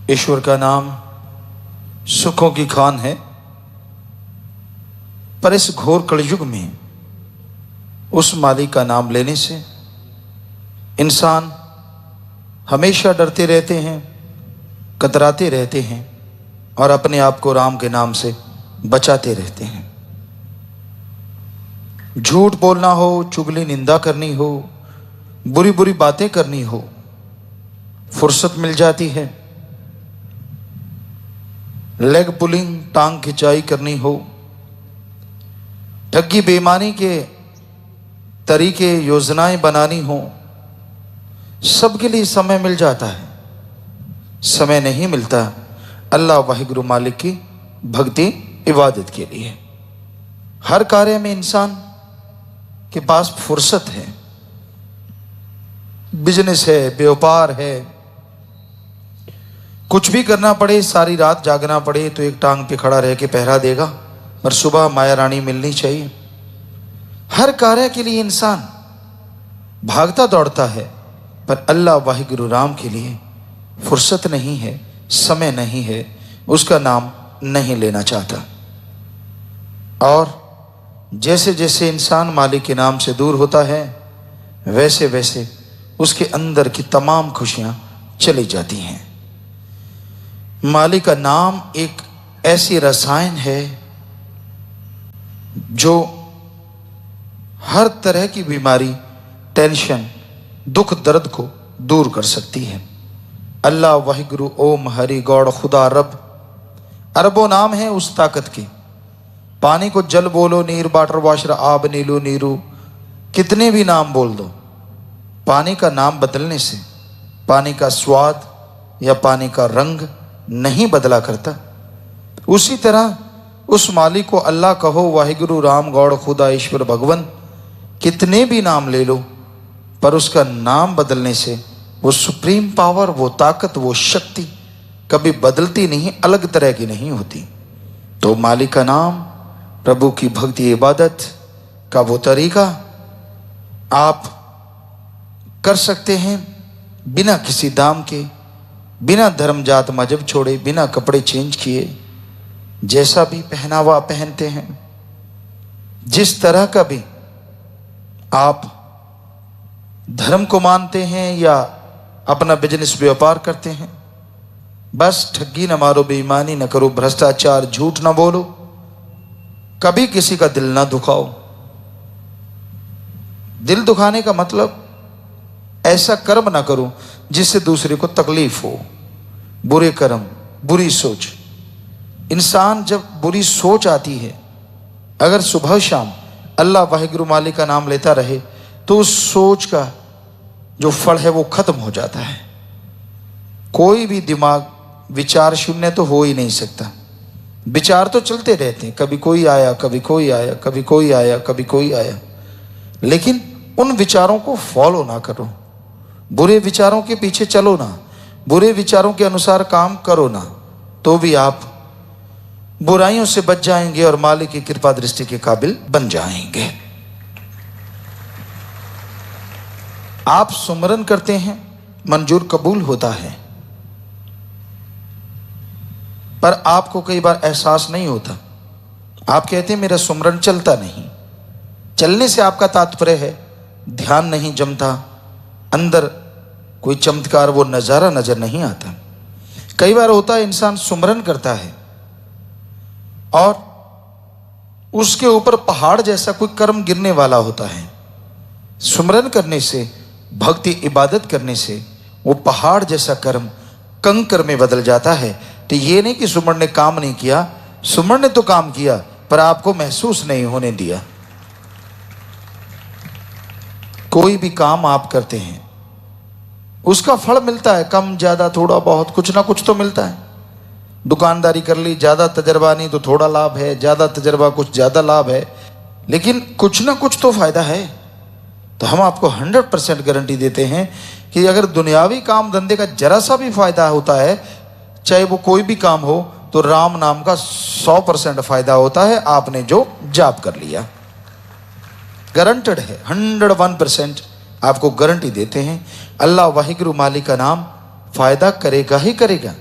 ईश्वर का नाम सुखों की खान है, पर इस घोर कलयुग में उस मालिक का नाम लेने से इंसान हमेशा डरते रहते हैं, कतराते रहते हैं और अपने आप को राम के नाम से बचाते रहते हैं। झूठ बोलना हो, चुगली निंदा करनी हो, बुरी बुरी बातें करनी हो, फुर्सत मिल जाती है। लेग पुलिंग, टांग खिंचाई करनी हो, ठगी बेईमानी के तरीके, योजनाएं बनानी हो, सबके लिए समय मिल जाता है। समय नहीं मिलता अल्लाह वाहिगुरु मालिक की भक्ति इबादत के लिए। हर कार्य में इंसान के पास फुर्सत है, बिजनेस है, व्यापार है, कुछ भी करना पड़े, सारी रात जागना पड़े तो एक टांग पे खड़ा रह के पहरा देगा, पर सुबह माया रानी मिलनी चाहिए। हर कार्य के लिए इंसान भागता दौड़ता है, पर अल्लाह वाहिगुरु राम के लिए फुर्सत नहीं है, समय नहीं है, उसका नाम नहीं लेना चाहता। और जैसे जैसे इंसान मालिक के नाम से दूर होता है, वैसे वैसे उसके अंदर की तमाम खुशियां चली जाती हैं। मालिक का नाम एक ऐसी रसायन है जो हर तरह की बीमारी, टेंशन, दुख दर्द को दूर कर सकती है। अल्लाह वाहिगुरु ओम हरि गौड़ खुदा रब, अरबों नाम है उस ताकत के। पानी को जल बोलो, नीर वाटर वाशर आब नीलू नीरू, कितने भी नाम बोल दो, पानी का नाम बदलने से पानी का स्वाद या पानी का रंग नहीं बदला करता। उसी तरह उस मालिक को अल्लाह कहो, वाहिगुरु राम गौड़ खुदा ईश्वर भगवान, कितने भी नाम ले लो, पर उसका नाम बदलने से वो सुप्रीम पावर, वो ताकत, वो शक्ति कभी बदलती नहीं, अलग तरह की नहीं होती। तो मालिक का नाम, प्रभु की भक्ति इबादत का वो तरीका आप कर सकते हैं बिना किसी दाम के, बिना धर्म जात मजहब छोड़े, बिना कपड़े चेंज किए, जैसा भी पहनावा पहनते हैं, जिस तरह का भी आप धर्म को मानते हैं या अपना बिजनेस व्यापार करते हैं, बस ठगी न मारो, बेईमानी न करो, भ्रष्टाचार, झूठ न बोलो, कभी किसी का दिल ना दुखाओ। दिल दुखाने का मतलब ऐसा कर्म ना करो जिससे दूसरे को तकलीफ हो। बुरे कर्म, बुरी सोच, इंसान जब बुरी सोच आती है, अगर सुबह शाम अल्लाह वाहिगुरु मालिक का नाम लेता रहे तो उस सोच का जो फल है वो खत्म हो जाता है। कोई भी दिमाग विचार शून्य तो हो ही नहीं सकता, विचार तो चलते रहते हैं, कभी कोई आया, कभी कोई आया, कभी कोई आया, कभी कोई आया, लेकिन उन विचारों को फॉलो ना करो, बुरे विचारों के पीछे चलो ना, बुरे विचारों के अनुसार काम करो ना, तो भी आप बुराइयों से बच जाएंगे और मालिक की कृपा दृष्टि के काबिल बन जाएंगे। आप सुमरन करते हैं, मंजूर कबूल होता है, पर आपको कई बार एहसास नहीं होता। आप कहते हैं मेरा सुमरन चलता नहीं। चलने से आपका तात्पर्य है ध्यान नहीं जमता, अंदर कोई चमत्कार, वो नज़ारा नजर नहीं आता। कई बार होता है इंसान सुमरन करता है और उसके ऊपर पहाड़ जैसा कोई कर्म गिरने वाला होता है। सुमरन करने से, भक्ति इबादत करने से वो पहाड़ जैसा कर्म कंकर में बदल जाता है। तो ये नहीं कि सुमर ने काम नहीं किया, सुमर ने तो काम किया पर आपको महसूस नहीं होने दिया। कोई भी काम आप करते हैं उसका फल मिलता है, कम ज्यादा थोड़ा बहुत कुछ ना कुछ तो मिलता है। दुकानदारी कर ली, ज्यादा तजर्बा नहीं तो थोड़ा लाभ है, ज्यादा तजर्बा कुछ ज्यादा लाभ है, लेकिन कुछ ना कुछ तो फायदा है। तो हम आपको 100% गारंटी देते हैं कि अगर दुनियावी काम धंधे का जरा सा भी फायदा होता है, चाहे वो कोई भी काम हो, तो राम नाम का 100% फायदा होता है, आपने जो जाप कर लिया। गारंटेड है, 101% आपको गारंटी देते हैं। अल्लाह वाहिगुरु मालिक का नाम फायदा करेगा ही करेगा।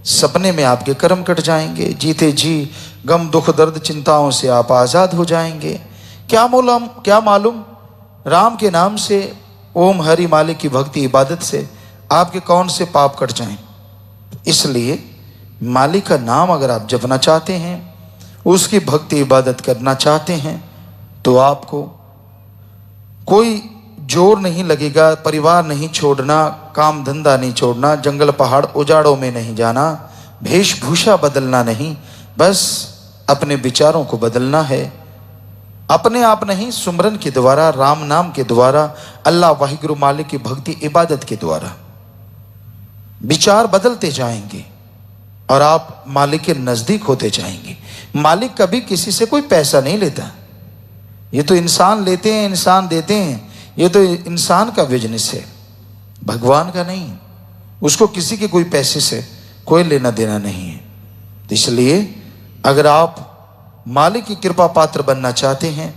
सपने में आपके कर्म कट जाएंगे, जीते जी गम दुख दर्द चिंताओं से आप आज़ाद हो जाएंगे। क्या मालूम राम के नाम से, ओम हरि मालिक की भक्ति इबादत से आपके कौन से पाप कट जाएं। इसलिए मालिक का नाम अगर आप जपना चाहते हैं, उसकी भक्ति इबादत करना चाहते हैं, तो आपको कोई जोर नहीं लगेगा। परिवार नहीं छोड़ना, काम धंधा नहीं छोड़ना, जंगल पहाड़ उजाड़ों में नहीं जाना, वेशभूषा बदलना नहीं, बस अपने विचारों को बदलना है। अपने आप नहीं, सुमरन के द्वारा, राम नाम के द्वारा, अल्लाह वाहिगुरु मालिक की भक्ति इबादत के द्वारा विचार बदलते जाएंगे और आप मालिक के नजदीक होते जाएंगे। मालिक कभी किसी से कोई पैसा नहीं लेता। ये तो इंसान लेते हैं, इंसान देते हैं। ये तो इंसान का बिजनेस है, भगवान का नहीं। उसको किसी के कोई पैसे से कोई लेना देना नहीं है। तो इसलिए अगर आप मालिक की कृपा पात्र बनना चाहते हैं,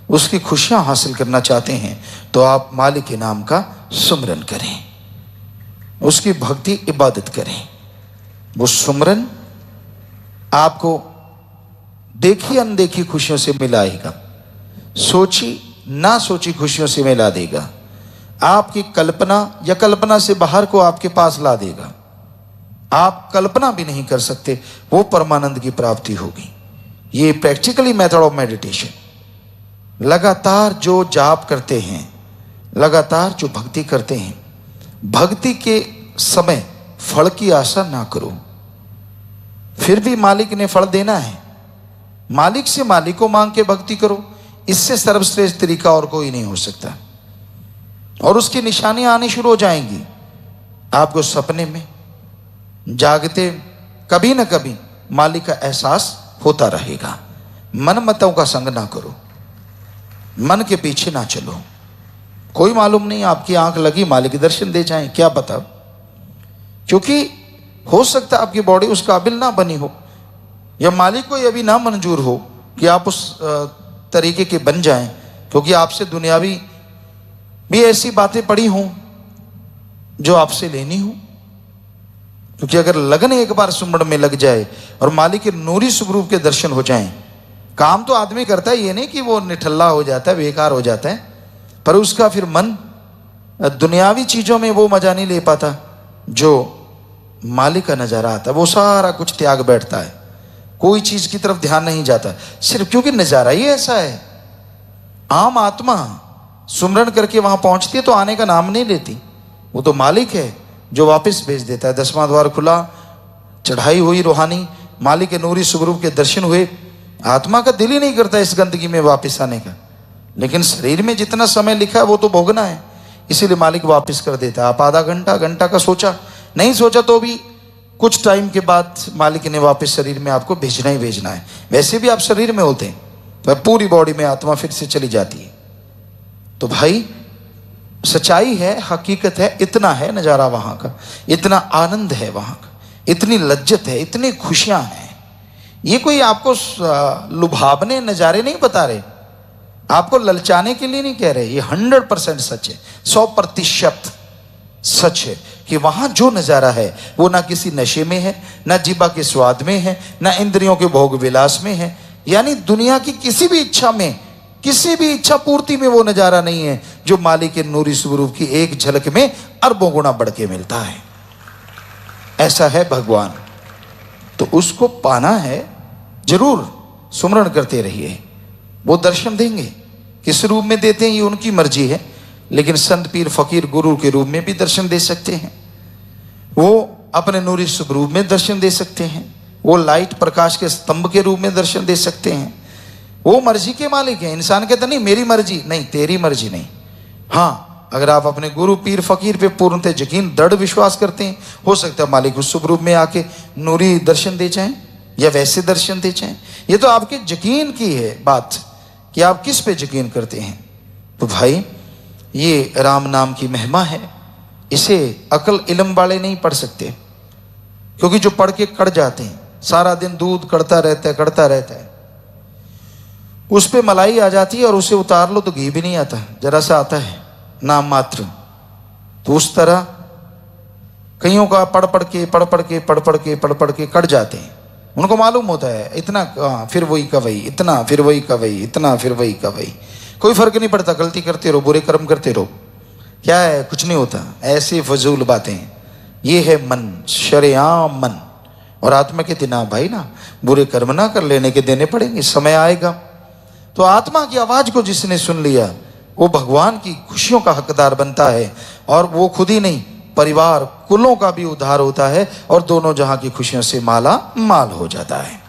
उसकी खुशियां हासिल करना चाहते हैं, तो आप मालिक के नाम का सुमरन करें, उसकी भक्ति इबादत करें। वो सुमरन आपको देखी अनदेखी खुशियों से मिलाएगा, सोची ना सोची खुशियों से मिला देगा। आपकी कल्पना या कल्पना से बाहर को आपके पास ला देगा। आप कल्पना भी नहीं कर सकते वो परमानंद की प्राप्ति होगी। ये प्रैक्टिकली मेथड ऑफ मेडिटेशन। लगातार जो जाप करते हैं, लगातार जो भक्ति करते हैं, भक्ति के समय फल की आशा ना करो। फिर भी मालिक ने फल देना है, मालिक से मालिक को मांग के भक्ति करो। इससे सर्वश्रेष्ठ तरीका और कोई नहीं हो सकता। और उसकी निशानियां आनी शुरू हो जाएंगी आपको सपने में, जागते कभी ना कभी मालिक का एहसास होता रहेगा। मन मतों का संग ना करो, मन के पीछे ना चलो। कोई मालूम नहीं, आपकी आंख लगी मालिक दर्शन दे जाएं, क्या पता। क्योंकि हो सकता है आपकी बॉडी उस काबिल ना बनी हो, या मालिक को यह भी ना मंजूर हो कि आप उस तरीके के बन जाएं, क्योंकि आपसे दुनियावी भी ऐसी बातें पड़ी हों जो आपसे लेनी हो। क्योंकि अगर लगन एक बार सुमरन में लग जाए और मालिक के नूरी स्वरूप के दर्शन हो जाएं, काम तो आदमी करता है, ये नहीं कि वो निठल्ला हो जाता है, बेकार हो जाता है, पर उसका फिर मन दुनियावी चीजों में वो मजा नहीं ले पाता जो मालिक का नजारा आता है। वो सारा कुछ त्याग बैठता है, कोई चीज की तरफ ध्यान नहीं जाता, सिर्फ क्योंकि नजारा ही ऐसा है। आम आत्मा सुमरन करके वहां पहुंचती है तो आने का नाम नहीं लेती। वो तो मालिक है जो वापस भेज देता है। 10वां द्वार खुला, चढ़ाई हुई रूहानी, मालिक के नूरी स्वरूप के दर्शन हुए, आत्मा का दिल ही नहीं करता इस गंदगी में वापस आने का। लेकिन शरीर में जितना समय लिखा है वो तो भोगना है, इसीलिए मालिक वापस कर देता है। आप आधा घंटा घंटा का सोचा, नहीं सोचा तो भी कुछ टाइम के बाद मालिक ने वापस शरीर में आपको भेजना ही भेजना है। वैसे भी आप शरीर में होते हैं, तो पूरी बॉडी में आत्मा फिर से चली जाती है। तो भाई सच्चाई है, हकीकत है, इतना है नजारा वहां का, इतना आनंद है वहां का, इतनी लज्जत है, इतनी खुशियां हैं। ये कोई आपको लुभावने नजारे नहीं बता रहे, आपको ललचाने के लिए नहीं कह रहे। ये 100% सच है, 100% सच है कि वहां जो नजारा है वो ना किसी नशे में है, ना जीवा के स्वाद में है, ना इंद्रियों के भोग विलास में है, यानी दुनिया की किसी भी इच्छा में, किसी भी इच्छा पूर्ति में वो नजारा नहीं है जो मालिक के नूरी स्वरूप की एक झलक में अरबों गुना बढ़ के मिलता है। ऐसा है भगवान, तो उसको पाना है, जरूर सुमरन करते रहिए। वो दर्शन देंगे, किस रूप में देते हैं ये उनकी मर्जी है, लेकिन संत पीर फकीर गुरु के रूप में भी दर्शन दे सकते हैं। वो अपने नूरी स्वरूप में दर्शन दे सकते हैं, वो लाइट प्रकाश के स्तंभ के रूप में दर्शन दे सकते हैं। वो मर्जी के मालिक है। इंसान कहता नहीं मेरी मर्जी, नहीं तेरी मर्जी नहीं। हाँ, अगर आप अपने गुरु पीर फकीर पे पूर्णतः यकीन दृढ़ विश्वास करते हैं, हो सकता है मालिक उस स्वरूप में आके नूरी दर्शन दे जाएं या वैसे दर्शन दे जाएं। ये तो आपके यकीन की है बात कि आप किस पे यकीन करते हैं। तो भाई ये राम नाम की महिमा है, इसे अकल इल्म वाले नहीं पढ़ सकते, क्योंकि जो पढ़ के कड़ जाते हैं, सारा दिन दूध कड़ता रहता है, उस पे मलाई आ जाती है और उसे उतार लो तो घी भी नहीं आता, जरा सा आता है नाम मात्र। तो उस तरह कईयों का पढ़ पढ़ के कट जाते हैं। उनको मालूम होता है इतना फिर वही का वही, इतना फिर वही का वही, इतना फिर वही का वही, कोई फर्क नहीं पड़ता, गलती करते रहो, बुरे कर्म करते रहो, क्या है, कुछ नहीं होता। ऐसी फजूल बातें। ये है मन, शरेआम मन। और आत्मा कहती ना भाई ना, बुरे कर्म ना कर, लेने के देने पड़ेंगे, समय आएगा। तो आत्मा की आवाज को जिसने सुन लिया वो भगवान की खुशियों का हकदार बनता है। और वो खुद ही नहीं, परिवार कुलों का भी उद्धार होता है और दोनों जहां की खुशियों से माला माल हो जाता है।